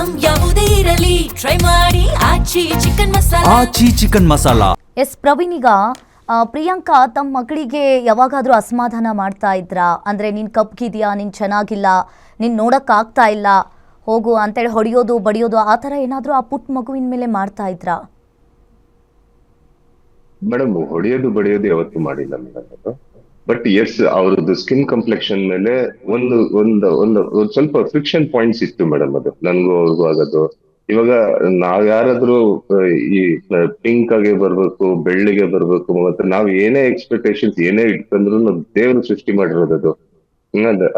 Item ಯಾವುದೇ ಇರಲಿ try ಮಾಡಿ ಆಚಿ ಚಿಕನ್ ಮಸಾಲಾ. ಎಸ್ ಪ್ರವೀಣ್, ಈಗ ಪ್ರಿಯಾಂಕಾ ತಮ್ಮ ಮಗಳಿಗೆ ಯಾವಾಗಾದರೂ ಅಸಮಾಧಾನ ಮಾಡ್ತಾ ಇದ್ರಾ? ಅಂದರೆ ನೀನು ಕಪ್ಗಿದೆಯಾ, ನೀನು ಚೆನ್ನಾಗಿಲ್ಲ, ನೀನು ನೋಡೋಕ್ಕಾಗ್ತಾ ಇಲ್ಲ, ಹೋಗು ಅಂತೇಳಿ ಹೊಡೆಯೋದು ಬಡಿಯೋದು ಆ ಥರ ಏನಾದರೂ ಆ ಪುಟ್ಟ ಮಗುವಿನ ಮೇಲೆ ಮಾಡ್ತಾ ಇದ್ರಾ? ಮೇಡಮ್, ಹೊಡೆಯೋದು ಬಡಿಯೋದು ಯಾವತ್ತೂ ಮಾಡಿಲ್ಲ ಮೇಡಮ್. ಬಟ್ ಎಸ್, ಅವ್ರದ್ದು ಸ್ಕಿನ್ ಕಂಪ್ಲೆಕ್ಷನ್ ಮೇಲೆ ಒಂದು ಒಂದು ಒಂದು ಸ್ವಲ್ಪ ಫ್ರಿಕ್ಷನ್ ಪಾಯಿಂಟ್ಸ್ ಇತ್ತು ಮೇಡಮ್. ಅದು ನನ್ಗೂ ಅವ್ರಿಗೂ ಆಗೋದು. ಇವಾಗ ನಾವ್ ಯಾರಾದ್ರೂ ಈ ಪಿಂಕ್ ಆಗಿ ಬರ್ಬೇಕು, ಬೆಳ್ಳಿಗೆ ಬರ್ಬೇಕು, ಮತ್ತೆ ನಾವ್ ಏನೇ ಎಕ್ಸ್ಪೆಕ್ಟೇಷನ್ಸ್ ಏನೇ ಇಟ್ಕೊಂಡ್ರು ದೇವ್ರು ಸೃಷ್ಟಿ ಮಾಡಿರೋದು ಅದು.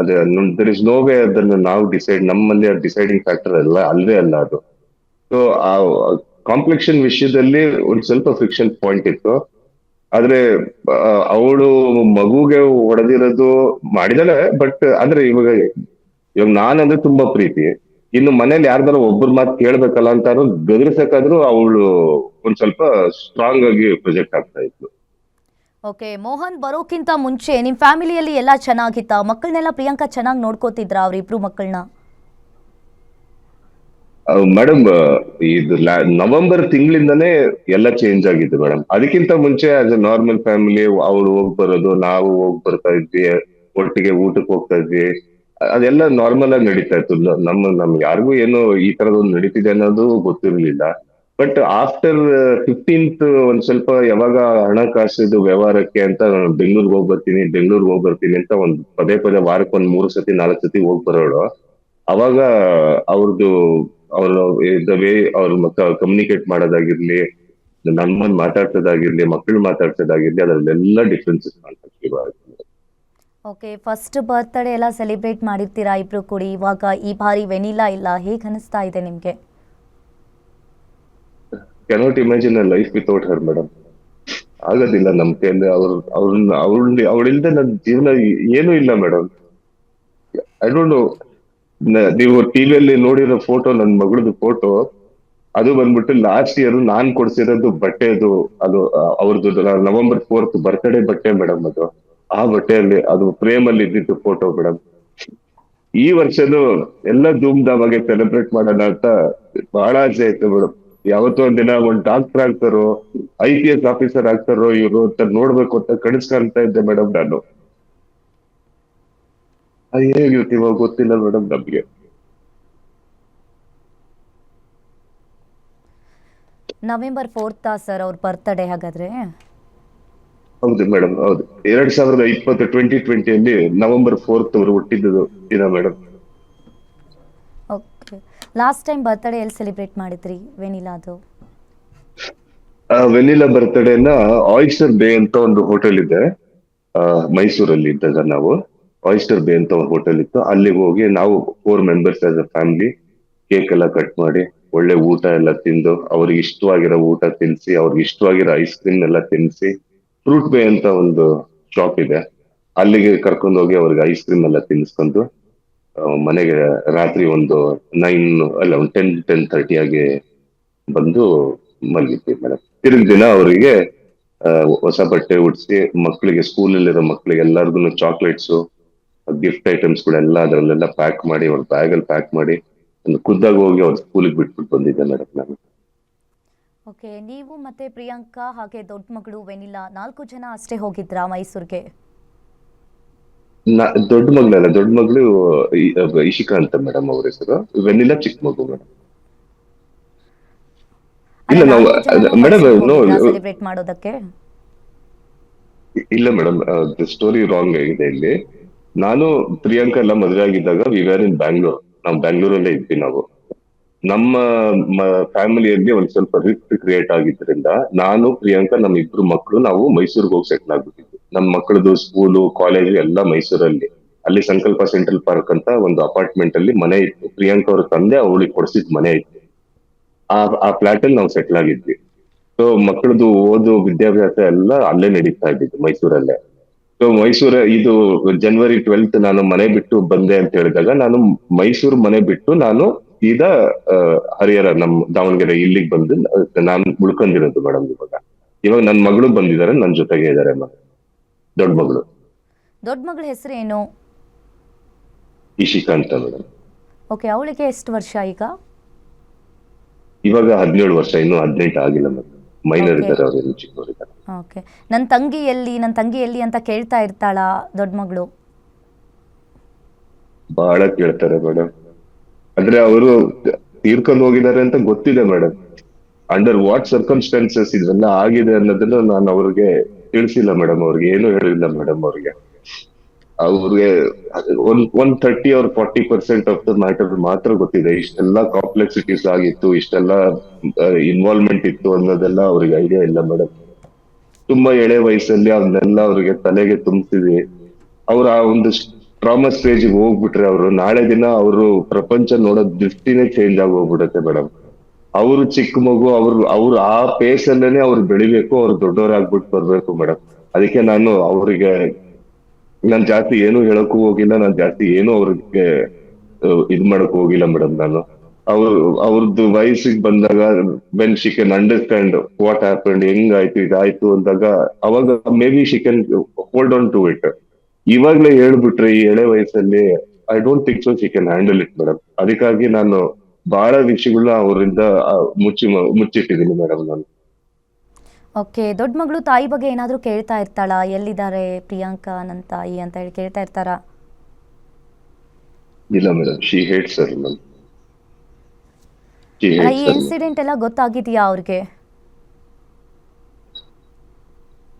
ಅದೇ ದರ್ ಇಸ್ ನೋ ವೇ ಅದನ್ನು ನಾವು ಡಿಸೈಡ್, ನಮ್ಮಲ್ಲಿ ಡಿಸೈಡಿಂಗ್ ಫ್ಯಾಕ್ಟರ್ ಅಲ್ಲ, ಅಲ್ವೇ ಅಲ್ಲ ಅದು. ಸೊ ಆ ಕಾಂಪ್ಲೆಕ್ಷನ್ ವಿಷಯದಲ್ಲಿ ಒಂದ್ ಸ್ವಲ್ಪ ಫ್ರಿಕ್ಷನ್ ಪಾಯಿಂಟ್ ಇತ್ತು. ಆದ್ರೆ ಅವಳು ಮಗುಗೆ ಹೊಡೆದಿರೋದು ಮಾಡಿದಾಳೆ. ಬಟ್ ಅಂದ್ರೆ ಇವಾಗ ನಾನಂದ್ರೆ ತುಂಬಾ ಪ್ರೀತಿ, ಇನ್ನು ಮನೇಲಿ ಯಾರ್ದಾರ ಒಬ್ಬರ ಮಾತು ಕೇಳ್ಬೇಕಲ್ಲ ಅಂತಾರು ಗದರಿಸಕ್ಕಾದ್ರೂ ಅವಳು ಒಂದ್ ಸ್ವಲ್ಪ ಸ್ಟ್ರಾಂಗ್ ಆಗಿ ಪ್ರೊಜೆಕ್ಟ್ ಆಗ್ತಾ ಇತ್ತು. ಓಕೆ, ಮೋಹನ್ ಬರೋಕ್ಕಿಂತ ಮುಂಚೆ ನಿಮ್ಮ ಫ್ಯಾಮಿಲಿಯಲ್ಲಿ ಎಲ್ಲ ಚೆನ್ನಾಗಿತ್ತಾ? ಮಕ್ಕಳನ್ನೆಲ್ಲ ಪ್ರಿಯಾಂಕಾ ಚೆನ್ನಾಗಿ ನೋಡ್ಕೋತಿದ್ರಾ ಅವರಿಬ್ರು ಮಕ್ಕಳನ್ನ? ಮೇಡಮ್, ಇದು ನವೆಂಬರ್ ತಿಂಗಳಿಂದಾನೇ ಎಲ್ಲ ಚೇಂಜ್ ಆಗಿದ್ದು ಮೇಡಮ್. ಅದಕ್ಕಿಂತ ಮುಂಚೆ ಆಸ್ ಎ ನಾರ್ಮಲ್ ಫ್ಯಾಮಿಲಿ ಅವಳು ಹೋಗ್ ಬರೋದು, ನಾವು ಹೋಗ್ ಬರ್ತಾ ಇದ್ವಿ, ಒಟ್ಟಿಗೆ ಊಟಕ್ಕೆ ಹೋಗ್ತಾ ಇದ್ವಿ, ಅದೆಲ್ಲ ನಾರ್ಮಲ್ ಆಗಿ ನಡೀತಾ ಇತ್ತು. ನಮ್ಗೆ ಯಾರಿಗೂ ಏನು ಈ ತರದೊಂದು ನಡೀತಿದೆ ಅನ್ನೋದು ಗೊತ್ತಿರ್ಲಿಲ್ಲ. ಬಟ್ ಆಫ್ಟರ್ 15th ಒಂದ್ ಸ್ವಲ್ಪ ಯಾವಾಗ ಹಣಕಾಸಿದು ವ್ಯವಹಾರಕ್ಕೆ ಅಂತ ಬೆಂಗಳೂರಿಗೆ ಹೋಗ್ ಬರ್ತೀನಿ ಅಂತ ಒಂದ್ ಪದೇ ವಾರಕ್ಕೆ ಒಂದ್ 3 ಸತಿ 4 ಸತಿ ಹೋಗ್ ಬರೋಳು. ಅವಾಗ ಅವ್ರದ್ದು ಅವ್ರ ಕಮ್ಯುನಿಕೇಟ್ ಮಾಡೋದಾಗಿರ್ಲಿ, ನಮ್ಮನ್ ಮಾತಾಡ್ಸೋದಾಗಿರ್ಲಿ, ಮಕ್ಕಳು ಮಾತಾಡ್ಸೋದಾಗಿರ್ಲಿ, ಅದ್ರಲ್ಲೆಲ್ಲ ಡಿಫ್ರೆನ್ಸಸ್ ಕಾಣ್ತಾ ಶುರು ಆಯ್ತು. ಓಕೆ, ಫಸ್ಟ್ ಬರ್ತ್ಡೇ ಎಲ್ಲ ಸೆಲೆಬ್ರೇಟ್ ಮಾಡಿರ್ತೀರಾ ಇಬ್ರು ಕೂಡಿ. ಇವಾಗ ಈ ಬಾರಿ ವೆನಿಲಾ ಇಲ್ಲ, ಹೇಗೆ ಅನಿಸ್ತಾ ಇದೆ ನಿಮ್ಗೆ? Cannot imagine a life without Har madam. ಆಗೋದಿಲ್ಲ ನಮ್ ಕೈಯಲ್ಲಿ. ಅವಳಿಲ್ದೆ ನನ್ನ ಜೀವನ ಏನೂ ಇಲ್ಲ ಮೇಡಮ್. ಐ ಡೋಂಟ್ ನೋ, ನೀವು ಟಿವಿಯಲ್ಲಿ ನೋಡಿರೋ ಫೋಟೋ, ನನ್ ಮಗಳದ್ದು ಫೋಟೋ, ಅದು ಬಂದ್ಬಿಟ್ಟು ಲಾಸ್ಟ್ ಇಯರ್ ನಾನ್ ಕೊಡ್ಸಿರೋದು ಬಟ್ಟೆದು. ಅದು ಅವ್ರದ್ದು November 4th ಬರ್ತ್ಡೇ ಬಟ್ಟೆ ಮೇಡಮ್. ಅದು ಆ ಬಟ್ಟೆಯಲ್ಲಿ ಅದು ಫ್ರೇಮ್ ಅಲ್ಲಿ ಇದ್ದಿದ್ದು ಫೋಟೋ ಮೇಡಮ್. ಈ ವರ್ಷನೂ ಎಲ್ಲ ಧೂಮ್ ಧಾಮ್ ಆಗಿ ಸೆಲೆಬ್ರೇಟ್ ಮಾಡೋಣ ಅಂತ ಬಹಳ ಆಸೆ ಆಯ್ತು ಮೇಡಮ್. ಯಾವತ್ತೋ ಒಂದಿನ ಒಂದ್ ಡಾಕ್ಟರ್ ಆಗ್ತಾರೋ, IPS ಆಫೀಸರ್ ಆಗ್ತಾರೋ ಇವ್ರು ಅಂತ ನೋಡ್ಬೇಕು ಅಂತ ಕನಸು ಕಾಣ್ತಾ ಇದ್ದೆ ಮೇಡಮ್ ನಾನು. ಅದು ಹೇಗಿರುತ್ತೆ ಇವಾಗ ಗೊತ್ತಿಲ್ಲ ಮೇಡಮ್ ನಮ್ಗೆ. November 4th ಸರ್ ಅವ್ರ ಬರ್ತ್ಡೇ ಹಾಗಾದ್ರೆ? ಹೌದು ಮೇಡಮ್, ಹೌದು. 2020 November 4th ಅವರು ಹುಟ್ಟಿದ್ದು ದಿನ madam. Okay, last time birthday ಎಲ್ಲಿ ಸೆಲೆಬ್ರೇಟ್ ಮಾಡಿದ್ರಿ ವೆನಿಲಾದು? ವೆನಿಲಾ ಬರ್ತ್ಡೇನ ಆಯಿಸ್ಟರ್ ಬೇ ಅಂತ ಒಂದು ಹೋಟೆಲ್ ಇದೆ ಮೈಸೂರಲ್ಲಿ ಇದ್ದಾಗ. ನಾವು ಆಯಿಸ್ಟರ್ ಬೇ ಅಂತ ಒಂದು ಹೋಟೆಲ್ ಇತ್ತು, ಅಲ್ಲಿಗೆ ಹೋಗಿ ನಾವು 4 members as a family cake ಎಲ್ಲ ಕಟ್ ಮಾಡಿ, ಒಳ್ಳೆ ಊಟ ಎಲ್ಲ ತಿಂದು, ಅವ್ರಿಗೆ ಇಷ್ಟವಾಗಿರೋ ಊಟ ತಿನ್ಸಿ, ಅವ್ರಿಗೆ ಇಷ್ಟವಾಗಿರೋ ಐಸ್ ಕ್ರೀಮ್ ಎಲ್ಲ ತಿನ್ಸಿ, ಫ್ರೂಟ್ ಬೇ ಅಂತ ಒಂದು ಶಾಪ್ ಇದೆ, ಅಲ್ಲಿಗೆ ಕರ್ಕೊಂಡು ಹೋಗಿ ಅವ್ರಿಗೆ ಐಸ್ ಕ್ರೀಮ್ ಎಲ್ಲ ತಿನ್ಸ್ಕೊಂಡು ಮನೆಗೆ ರಾತ್ರಿ ಒಂದು 10:30 ಆಗಿ ಬಂದು ಮಲಗಿದ್ವಿ ಮೇಡಮ್. ತಿರುಗಿ ದಿನ ಅವರಿಗೆ ಹೊಸ ಬಟ್ಟೆ ಉಡಿಸಿ, ಮಕ್ಕಳಿಗೆ ಸ್ಕೂಲಲ್ಲಿರೋ ಮಕ್ಕಳಿಗೆ ಎಲ್ಲರಿಗೂ ಚಾಕ್ಲೇಟ್ಸು, ಗಿಫ್ಟ್ ಐಟಮ್ಸ್ ಗಳೆಲ್ಲ ಅದರಲ್ಲೆಲ್ಲ ಪ್ಯಾಕ್ ಮಾಡಿ, ಅವ್ರ ಬ್ಯಾಗ್ ಅಲ್ಲಿ ಪ್ಯಾಕ್ ಮಾಡಿ ಒಂದು ಖುದ್ದಾಗಿ ಹೋಗಿ ಅವ್ರ ಸ್ಕೂಲಿಗೆ ಬಿಟ್ಬಿಟ್ಟು ಬಂದಿದ್ದೆ ಮೇಡಮ್ ನಾನು. ಓಕೆ, ನೀವು ಮತ್ತೆ ಪ್ರಿಯಾಂಕಾ ಹಾಗೆ ದೊಡ್ಡ ಮಗಳು ವೆನಿಲಾ 4 ಜನ ಅಷ್ಟೇ ಹೋಗಿದ್ರಾ ಮೈಸೂರಿಗೆ? ದೊಡ್ಡ ಮಗಳು ಇಶಿಕಾ ಅಂತ ಮೇಡಮ್ ಅವ್ರ ಹೆಸರು. ವೆನಿಲಾ ಚಿಕ್ಕ ಮಗು ಮೇಡಮ್. ಇಲ್ಲ ನಾವು ಮೇಡಮ್ ಸೆಲೆಬ್ರೇಟ್ ಮಾಡೋದಕ್ಕೆ ಇಲ್ಲ ಮೇಡಮ್, ಸ್ಟೋರಿ ರಾಂಗ್ ಆಗಿದೆ ಇಲ್ಲಿ. ನಾನು ಪ್ರಿಯಾಂಕಾ ಎಲ್ಲ ಮದುವೆ ಆಗಿದ್ದಾಗ ವಿ ಆರ್ ಇನ್ ಬ್ಯಾಂಗ್ಳೂರ್. ನಾವು ಬ್ಯಾಂಗ್ಳೂರಲ್ಲೇ ಇದ್ವಿ. ನಾವು ನಮ್ಮ ಫ್ಯಾಮಿಲಿಯಲ್ಲಿ ಒಂದ್ ಸ್ವಲ್ಪ ರಿಸ್ಕ್ ಕ್ರಿಯೇಟ್ ಆಗಿದ್ರಿಂದ ನಾನು ಪ್ರಿಯಾಂಕಾ ನಮ್ಮ ಇಬ್ರು ಮಕ್ಕಳು ನಾವು ಮೈಸೂರಿಗೆ ಹೋಗಿ ಸೆಟ್ಲ್ ಆಗ್ಬಿಟ್ಟಿದ್ವಿ. ನಮ್ಮ ಮಕ್ಕಳದು ಸ್ಕೂಲು ಕಾಲೇಜು ಎಲ್ಲ ಮೈಸೂರಲ್ಲಿ. ಅಲ್ಲಿ ಸಂಕಲ್ಪ ಸೆಂಟ್ರಲ್ ಪಾರ್ಕ್ ಅಂತ ಒಂದು ಅಪಾರ್ಟ್ಮೆಂಟ್ ಅಲ್ಲಿ ಮನೆ ಇತ್ತು. ಪ್ರಿಯಾಂಕಾ ಅವ್ರ ತಂದೆ ಅವಳಿಗೆ ಕೊಡ್ಸಿದ್ ಮನೆ ಇತ್ತು. ಆ ಫ್ಲಾಟ್ ಅಲ್ಲಿ ನಾವು ಸೆಟ್ಲ್ ಆಗಿದ್ವಿ. ಸೊ ಮಕ್ಕಳದು ಓದು ವಿದ್ಯಾಭ್ಯಾಸ ಎಲ್ಲ ಅಲ್ಲೇ ನಡೀತಾ ಇದ್ದಿದ್ದು ಮೈಸೂರಲ್ಲೇ. ಸೊ ಇದು January 12th ನಾನು ಮನೆ ಬಿಟ್ಟು ಬಂದೆ ಅಂತ ಹೇಳಿದಾಗ, ನಾನು ಮೈಸೂರು ಮನೆ ಬಿಟ್ಟು ನಾನು ಸೀದಾ ಹರಿಹರ ನಮ್ ದಾವಣಗೆರೆ ಇಲ್ಲಿಗೆ ಬಂದು ನಾನು ಉಳ್ಕೊಂಡಿರೋದು ಮೇಡಮ್. ಇವಾಗ ನನ್ನ ಮಗಳು ಬಂದಿದ್ದಾರೆ, ನನ್ನ ಜೊತೆಗೆ ಇದ್ದಾರೆ ದೊಡ್ಡ ಮಗಳು. ದೊಡ್ಡ ಮಗಳ ಹೆಸರು ಏನು? ಇಶಿಕಾ ಅಂತ ಮೇಡಮ್. ಓಕೆ, ಅವಳಿಗೆ ಎಷ್ಟು ವರ್ಷ ಈಗ? ಇವಾಗ 17 ವರ್ಷ, ಇನ್ನು 18 ಆಗಿಲ್ಲ ಮೇಡಮ್. ಮೈನರ್ ಓಕೆ ಇದ್ದಾರೆ, ಅವ್ರು ಇನ್ನು ಚಿಕ್ಕವರಿದ್ದಾರೆ. ಓಕೆ. ನನ್ನ ತಂಗಿ ಎಲ್ಲಿ ಅಂತ ಕೇಳ್ತಾ ಇರ್ತಾಳಾ ದೊಡ್ಡ ಮಗಳು? ಬಹಳ ಕೇಳ್ತಾರೆ ಮೇಡಮ್. ಅಂದ್ರೆ ಅವರು ತೀರ್ಕೊಂಡು ಹೋಗಿದ್ದಾರೆ ಅಂತ ಗೊತ್ತಿದೆ ಮೇಡಮ್. ಅಂಡರ್ ವಾಟ್ ಸರ್ಕಮ್ಸ್ಟಾನ್ಸಸ್ ಇದೆಲ್ಲ ಆಗಿದೆ ಅನ್ನೋದನ್ನ ನಾನು ಅವ್ರಿಗೆ ತಿಳಿಸಿಲ್ಲ ಮೇಡಮ್. ಅವ್ರಿಗೆ ಏನು ಹೇಳಿಲ್ಲ ಮೇಡಮ್. ಅವ್ರಿಗೆ ಒಂದ್ 30 or 40% ಆಫ್ ದ ಮ್ಯಾಟರ್ ಮಾತ್ರ ಗೊತ್ತಿದೆ. ಇಷ್ಟೆಲ್ಲ ಕಾಂಪ್ಲೆಕ್ಸಿಟೀಸ್ ಆಗಿತ್ತು, ಇಷ್ಟೆಲ್ಲ ಇನ್ವಾಲ್ವ್ಮೆಂಟ್ ಇತ್ತು ಅನ್ನೋದೆಲ್ಲ ಅವ್ರಿಗೆ ಐಡಿಯಾ ಇಲ್ಲ ಮೇಡಮ್. ತುಂಬಾ ಎಳೆ ವಯಸ್ಸಲ್ಲಿ ಅವನ್ನೆಲ್ಲ ಅವ್ರಿಗೆ ತಲೆಗೆ ತುಂಬಿಸಿದ್ವಿ. ಅವ್ರ ಆ ಒಂದು ಟ್ರಾಮಾ ಸ್ಟೇಜ್ ಹೋಗ್ಬಿಟ್ರೆ ಅವರು ನಾಳೆ ದಿನ ಅವರು ಪ್ರಪಂಚ ನೋಡೋ ದೃಷ್ಟಿನೇ ಚೇಂಜ್ ಆಗಿ ಹೋಗ್ಬಿಡುತ್ತೆ ಮೇಡಮ್. ಅವರು ಚಿಕ್ಕ ಮಗು, ಅವ್ರು ಆ ಪೇಸ್ ಅಲ್ಲೇನೆ ಅವ್ರು ಬೆಳಿಬೇಕು, ಅವ್ರು ದೊಡ್ಡವರಾಗ್ಬಿಟ್ಟು ಬರ್ಬೇಕು ಮೇಡಮ್. ಅದಕ್ಕೆ ನಾನು ಅವ್ರಿಗೆ ನಾನ್ ಜಾಸ್ತಿ ಏನು ಹೇಳಕ್ಕೂ ಹೋಗಿಲ್ಲ, ನಾನ್ ಜಾಸ್ತಿ ಏನು ಅವ್ರಿಗೆ ಇದ್ ಮಾಡಕ್ ಹೋಗಿಲ್ಲ ಮೇಡಮ್. ನಾನು ಅವ್ರದ್ದು ವಯಸ್ಸಿಗೆ ಬಂದಾಗ when she can understand what happened, ಹೆಂಗಾಯ್ತು ಇದಾಯ್ತು ಅಂದಾಗ ಅವಾಗ maybe she can hold on to it. ಇವಾಗ್ಲೇ ಹೇಳ್ಬಿಟ್ರೆ ಈ ಎಳೆ ವಯಸ್ಸಲ್ಲಿ I don't think so she can handle it madam. ಅದಕ್ಕಾಗಿ ನಾನು ಬಹಳ ವಿಷಯಗಳನ್ನ ಅವರಿಂದ ಮುಚ್ಚಿಟ್ಟಿದ್ದೀನಿ ಮೇಡಮ್ ನಾನು. ಓಕೆ. ದೊಡ್ಡ ಮಗಳು ತಾಯಿ ಬಗ್ಗೆ ಏನಾದರೂ ಕೇಳ್ತಾ ಇರ್ತಾಳಾ? ಎಲ್ಲಿದ್ದಾರೆ ಪ್ರಿಯಾಂಕಾ ನನ್ನ ತಾಯಿ ಅಂತ ಹೇಳಿ ಕೇಳ್ತಾ ಇರ್ತಾರಾ? ಇಲ್ಲ madam, she hates sir ma'am. She ಅಲ್ಲ, ಈ ಹೇಟ್ಸ್ ಸರ್. ಇನ್ಸಿಡೆಂಟ್ ಎಲ್ಲ ಗೊತ್ತಾಗಿದೆಯಾ ಅವ್ರಿಗೆ?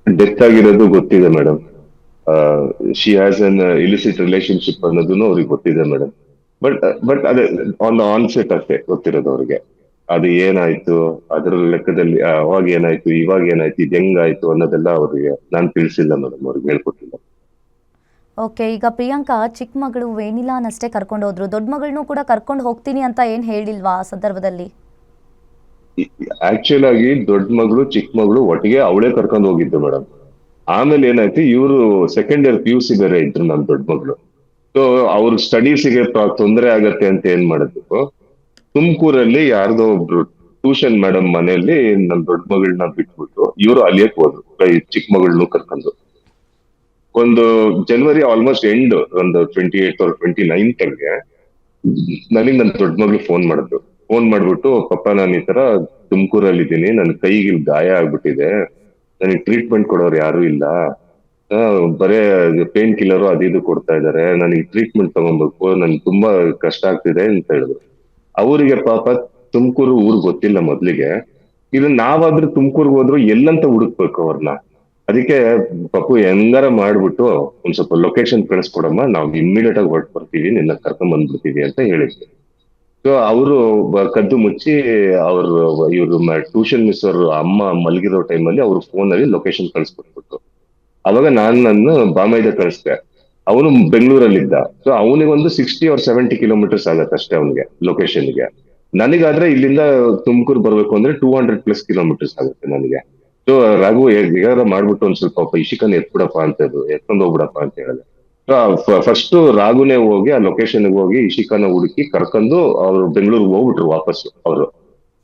ಡೆತ್ ಆಗಿರೋದು ಗೊತ್ತಿದೆ madam. She has an illicit relationship ಅನ್ನೋದನ್ನು ಅವ್ರಿಗೆ ಗೊತ್ತಿದೆ ಮೇಡಮ್. ಬಟ್ ಅದೇ ಆನ್ ದ ಆನ್ಸೆಟ್ ಅಷ್ಟೇ ಗೊತ್ತಿರೋದು ಅವ್ರಿಗೆ. ಅದು ಏನಾಯ್ತು, ಅದ್ರ ಲೆಕ್ಕದಲ್ಲಿ ಅವಾಗ ಏನಾಯ್ತು, ಇವಾಗ ಏನಾಯ್ತು, ಇದು ಹೆಂಗಾಯ್ತು ಅನ್ನೋದೆಲ್ಲ ಅವ್ರಿಗೆ ನಾನು ತಿಳಿಸಿಲ್ಲ ಮೇಡಮ್, ಅವ್ರಿಗೆ ಹೇಳ್ಕೊಟ್ಟಿಲ್ಲ. ಓಕೆ. ಈಗ ಪ್ರಿಯಾಂಕಾ ಚಿಕ್ಕ ಮಗಳು ವೆನಿಲಾನಷ್ಟೇ ಕರ್ಕೊಂಡು ಹೋದ್ರು, ದೊಡ್ಡ ಮಗಳನ್ನೂ ಕೂಡ ಕರ್ಕೊಂಡು ಹೋಗ್ತೀನಿ ಅಂತ ಏನು ಹೇಳಿಲ್ವಾ ಆ ಸಂದರ್ಭದಲ್ಲಿ? ಆಕ್ಚುಲ್ ಆಗಿ ದೊಡ್ಡ ಮಗಳು ಚಿಕ್ಕ ಮಗಳು ಒಟ್ಟಿಗೆ ಅವಳೇ ಕರ್ಕೊಂಡು ಹೋಗಿದ್ದು ಮೇಡಮ್. ಆಮೇಲೆ ಏನಾಯ್ತು, ಇವರು ಸೆಕೆಂಡ್ ಇಯರ್ PUC ಬೇರೆ ಇದ್ರು ನಮ್ ದೊಡ್ಡ ಮಗಳು. ಸೊ ಅವ್ರ ಸ್ಟಡೀಸಿಗೆ ತೊಂದರೆ ಆಗತ್ತೆ ಅಂತ ಏನ್ ಮಾಡಿದ್ರು, ತುಮಕೂರಲ್ಲಿ ಯಾರ್ದೋ ಒಬ್ರು ಟ್ಯೂಷನ್ ಮೇಡಮ್ ಮನೆಯಲ್ಲಿ ನಮ್ ದೊಡ್ಡ ಮಗಳನ್ನ ಬಿಟ್ಬಿಟ್ಟು ಇವರು ಅಲ್ಲಿಯಕ್ ಹೋದ್ರು, ಚಿಕ್ಕ ಮಗಳನ್ನೂ ಕರ್ಕೊಂಡು. ಒಂದು ಜನವರಿ ಆಲ್ಮೋಸ್ಟ್ ಎಂಡ್, ಒಂದು 28 or 29 ನನಗೆ ನನ್ ದೊಡ್ಡ ಮಗಳು ಫೋನ್ ಮಾಡ್ಬಿಟ್ಟು, ಪಪ್ಪ ನಾನು ಈ ತರ ತುಮಕೂರಲ್ಲಿ ಇದ್ದೀನಿ, ನನ್ ಕೈಗೆ ಗಾಯ ಆಗ್ಬಿಟ್ಟಿದೆ, ನನಗೆ ಟ್ರೀಟ್ಮೆಂಟ್ ಕೊಡೋರು ಯಾರು ಇಲ್ಲ, ಬರೇ ಪೇನ್ ಕಿಲ್ಲರು ಅದು ಕೊಡ್ತಾ ಇದಾರೆ, ನನಗೆ ಟ್ರೀಟ್ಮೆಂಟ್ ತಗೊಬೇಕು, ನನ್ಗೆ ತುಂಬಾ ಕಷ್ಟ ಆಗ್ತಿದೆ ಅಂತ ಹೇಳಿದ್ರು. ಅವರಿಗೆ ಪಾಪ ತುಮಕೂರು ಊರ್ ಗೊತ್ತಿಲ್ಲ ಮೊದ್ಲಿಗೆ. ಇದು ನಾವಾದ್ರೂ ತುಮಕೂರ್ಗೆ ಹೋದ್ರು ಎಲ್ಲಂತ ಹುಡುಕ್ಬೇಕು ಅವ್ರನ್ನ. ಅದಕ್ಕೆ ಪಾಪು ಹೆಂಗಾರ ಮಾಡ್ಬಿಟ್ಟು ಒಂದ್ ಸ್ವಲ್ಪ ಲೊಕೇಶನ್ ಕಳಿಸ್ಕೊಡಮ್ಮ, ನಾವು ಇಮ್ಮಿಡಿಯೇಟ್ ಆಗಿ ಹೊರಟು ಬರ್ತೀವಿ, ನಿನ್ನ ಕರ್ಕೊಂಡ್ ಬಂದ್ಬಿಡ್ತೀವಿ ಅಂತ ಹೇಳಿದ್ರು. ಸೊ ಅವರು ಕದ್ದು ಮುಚ್ಚಿ ಇವ್ರು ಟ್ಯೂಷನ್ ಮಿಸ್ ಅವ್ರ ಅಮ್ಮ ಮಲಗಿರೋ ಟೈಮಲ್ಲಿ ಅವ್ರ ಫೋನ್ ಅಲ್ಲಿ ಲೊಕೇಶನ್ ಕಳಿಸ್ಕೊಟ್ಬಿಟ್ಟು, ಅವಾಗ ನನ್ನ ಬಾಮೈದ ಕಳಿಸ್ದೆ. ಅವನು ಬೆಂಗಳೂರಲ್ಲಿದ್ದ. ಸೊ ಅವನಿಗೊಂದು 60 or 70 ಕಿಲೋಮೀಟರ್ಸ್ ಆಗತ್ತೆ ಅಷ್ಟೇ ಅವನಿಗೆ ಲೊಕೇಶನ್ಗೆ. ನನಗಾದ್ರೆ ಇಲ್ಲಿಂದ ತುಮಕೂರು ಬರ್ಬೇಕು ಅಂದ್ರೆ 200+ ಕಿಲೋಮೀಟರ್ಸ್ ಆಗುತ್ತೆ ನನಗೆ. ಸೊ ರಘು ಹೇಗಾರ ಮಾಡ್ಬಿಟ್ಟು ಒಂದ್ ಸ್ವಲ್ಪ ಇಶಿಕನ್ ಎತ್ಬಿಡಪ್ಪ ಅಂತ ಎತ್ಕೊಂಡ್ ಹೋಗ್ಬಿಡಪ್ಪ ಅಂತ ಹೇಳಿದೆ. ಫಸ್ಟ್ ರಾಘುನೇ ಹೋಗಿ ಆ ಲೊಕೇಶನ್ ಹೋಗಿ ಇಶಿಕಾನ ಹುಡುಕಿ ಕರ್ಕೊಂಡು ಅವ್ರು ಬೆಂಗಳೂರಿಗೆ ಹೋಗ್ಬಿಟ್ರು ವಾಪಸ್.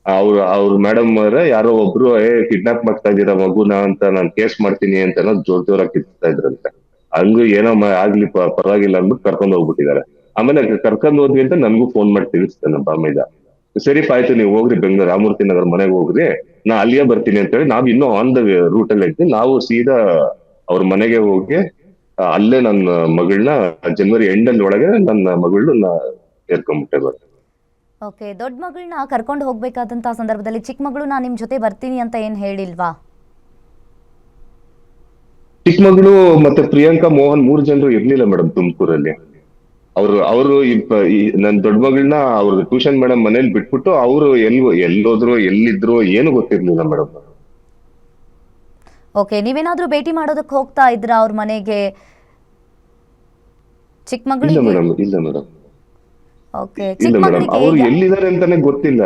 ಅವ್ರ ಮೇಡಮ್ ಅವರೇ ಯಾರೋ ಒಬ್ರು ಕಿಡ್ನಾಪ್ ಮಾಡ್ತಾ ಇದ್ದೀರಾ ಮಗುನ ಅಂತ, ನಾನ್ ಕೇಸ್ ಮಾಡ್ತೀನಿ ಅಂತ ಜೋರಾಗಿ ಕಿತ್ತಾ ಇದ್ರಂತೆ. ಹಂಗು ಏನೋ ಆಗ್ಲಿ ಪರವಾಗಿಲ್ಲ ಅಂದ್ಬಿಟ್ಟು ಕರ್ಕೊಂಡ್ ಹೋಗ್ಬಿಟ್ಟಿದ್ದಾರೆ. ಆಮೇಲೆ ಕರ್ಕೊಂಡ್ ಹೋದ್ವಿ ಅಂತ ನನ್ಗೂ ಫೋನ್ ಮಾಡಿ ತಿಳಿಸ್ತಾನೆ ಬಾಮೈದ. ಸರಿ ಆಯ್ತು, ನೀವು ಹೋಗ್ರಿ ಬೆಂಗಳೂರು ರಾಮೂರ್ತಿ ನಗರ್ ಮನೆಗೆ ಹೋಗ್ರಿ, ನಾ ಅಲ್ಲಿಯೇ ಬರ್ತೀನಿ ಅಂತ ಹೇಳಿ ನಾವ್ ಇನ್ನೂ ಆನ್ ದ ರೂಟ್ ಅಲ್ಲಿ ಇದ್ವಿ. ನಾವು ಸೀದಾ ಅವ್ರ ಮನೆಗೆ ಹೋಗಿ ಅಲ್ಲೇ ನನ್ನ ಮಗಳನ್ನ ಜನವರಿ ಎಂಡಲ್ಲಿ ಒಳಗೆ ನನ್ನ ಮಗಳನ್ನ ಸೇರ್ಕೊಂಡ್ಬಿಟ್ಟೆ ಮೇಡಮ್. ಓಕೆ. ದೊಡ್ಡ ಮಗಳನ್ನ ಕರ್ಕೊಂಡು ಹೋಗ್ಬೇಕಾದಂತ ಸಂದರ್ಭದಲ್ಲಿ ಚಿಕ್ಕ ಮಗಳು ನಾನು ನಿಮ್ ಜೊತೆ ಬರ್ತೀನಿ ಅಂತ ಏನ್ ಹೇಳಿಲ್ವಾ? ಚಿಕ್ಕ ಮಗಳು ಮತ್ತೆ ಪ್ರಿಯಾಂಕಾ, ಮೋಹನ್ 3 ಜನರು ಇರ್ಲಿಲ್ಲ ಮೇಡಮ್ ತುಮಕೂರಲ್ಲಿ. ಅವರು ನನ್ ದೊಡ್ಡ ಮಗಳನ್ನ ಅವ್ರ ಟ್ಯೂಷನ್ ಮೇಡಮ್ ಮನೇಲಿ ಬಿಟ್ಬಿಟ್ಟು ಅವರು ಎಲ್ಲೋದ್ರು ಎಲ್ಲಿದ್ರು ಏನು ಗೊತ್ತಿರ್ಲಿಲ್ಲ ಮೇಡಮ್. ಓಕೆ. ನೀವೇನಾದ್ರೂ ಭೇಟಿ ಮಾಡೋದಕ್ಕೆ ಹೋಗ್ತಾ ಇದ್ರಾ ಅವ್ರ ಮನೆಗೆ ಚಿಕ್ಕ ಇಲ್ಲ ಮಗಳಿಗೆ? ಮೇಡಮ್, ಇಲ್ಲ ಮೇಡಮ್, ಓಕೆ. ಇಲ್ಲ ಚಿಕ್ಕ ಮೇಡಮ್. ಮಗಳಿಗೆ ಅವ್ರು ಎಲ್ಲಿದ್ದಾರೆ ಅಂತಾನೆ ಗೊತ್ತಿಲ್ಲ.